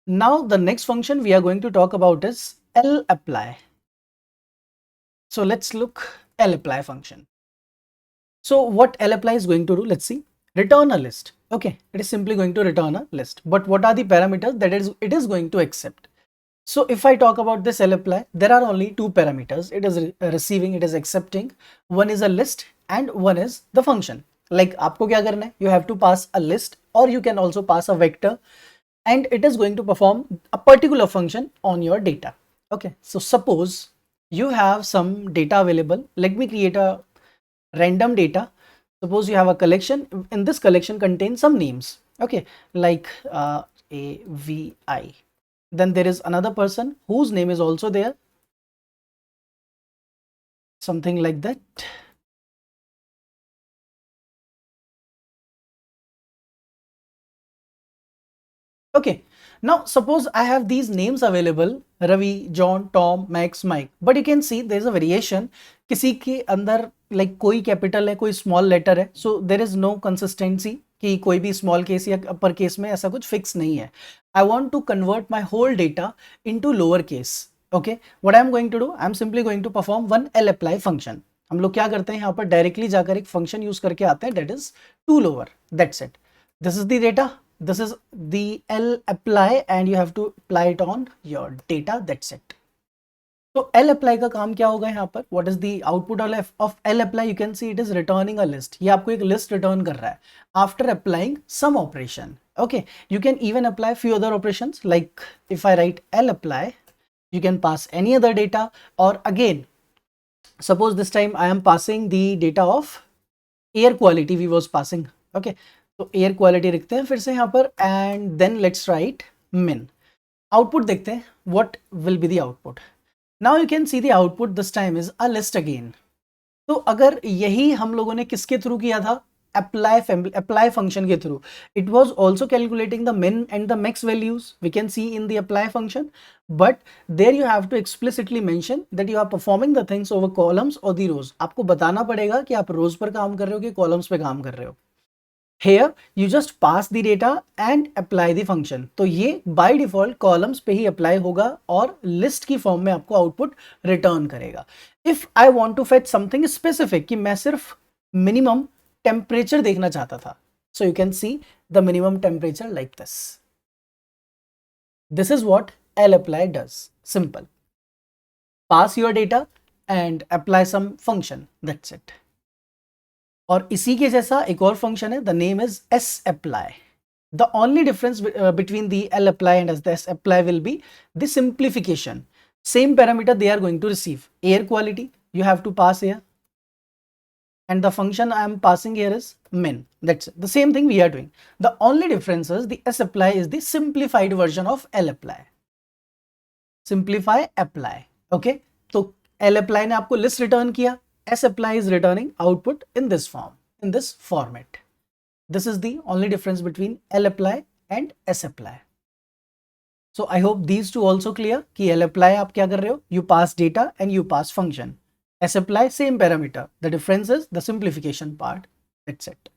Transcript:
Now the next function we are going to talk about is lapply. So let's look lapply function. So what lapply is going to do, let's see. Return a list. Okay, it is simply going to return a list. But what are the parameters that it is going to accept? So if I talk about this lapply, there are only two parameters. It is receiving, it is accepting. One is a list and one is the function. Like आपको क्या करना है? You have to pass a list, or you can also pass a vector, and it is going to perform a particular function on your data. Okay, so suppose you have some data available. Let me create a random data. Suppose you have a collection. In this collection contains some names. Okay, like AVI. Then there is another person whose name is also there, something like that. Okay, now suppose I have these names available, Ravi, John, Tom, Max, Mike, but you can see there is a variation. किसी के अंदर like कोई capital है, कोई small letter है, so there is no consistency कि कोई भी small case या upper case में ऐसा कुछ fix नहीं है. I want to convert my whole data into lower case. Okay, what I am going to do, I am simply going to perform one lapply function. हम लोग क्या करते हैं यहाँ पर डायरेक्टली जाकर एक फंक्शन यूज करके आते हैं, that is to lower. That's it. This is the data. This is the lapply and you have to apply it on your data. That's it. तो lapply का काम क्या होगा यहाँ पर? What is the output of lapply? You can see it is returning a list. ये आपको एक list return कर रहा है after applying some operation. Okay, you can even apply few other operations, like if I write lapply, you can pass any other data, or again, suppose this time I am passing the data of air quality we was passing. Okay, तो air quality लिखते हैं फिर से यहाँ पर, and then let's write min. Output देखते हैं what will be the output. Now you can see the output this time is a list again. तो अगर यही हम लोगों ने किसके थ्रू किया था, apply function के through, it was also calculating the min and the max values we can see in the apply function, but there you have to explicitly mention that you are performing the things over columns or the rows. आपको बताना पड़ेगा कि आप रोज पर काम कर रहे हो कि कॉलम्स पे काम कर रहे हो. Here you just pass the data and apply the function. तो ये by default columns पे ही apply होगा और list की form में आपको output return करेगा. If I want to fetch something specific कि मैं सिर्फ minimum temperature देखना चाहता था, so you can see the minimum temperature like this. This is what lapply does. Simple. Pass your data and apply some function. That's it. और इसी के जैसा एक और फंक्शन है, the name is sapply. The only difference between the lapply and the sapply will be the simplification. Same parameter they are going to receive. Air quality, you have to pass here, and the function I am passing here is min. That's the same thing we are doing. The only difference is the sapply is the simplified version of lapply. Simplify apply. Okay, तो lapply ने आपको list return किया, sapply is returning output in this form, in this format. This is the only difference between lapply and sapply. So I hope these two also clear कि lapply आप क्या कर रहे हो, you pass data and you pass function. sapply same parameter, the difference is the simplification part. That's it.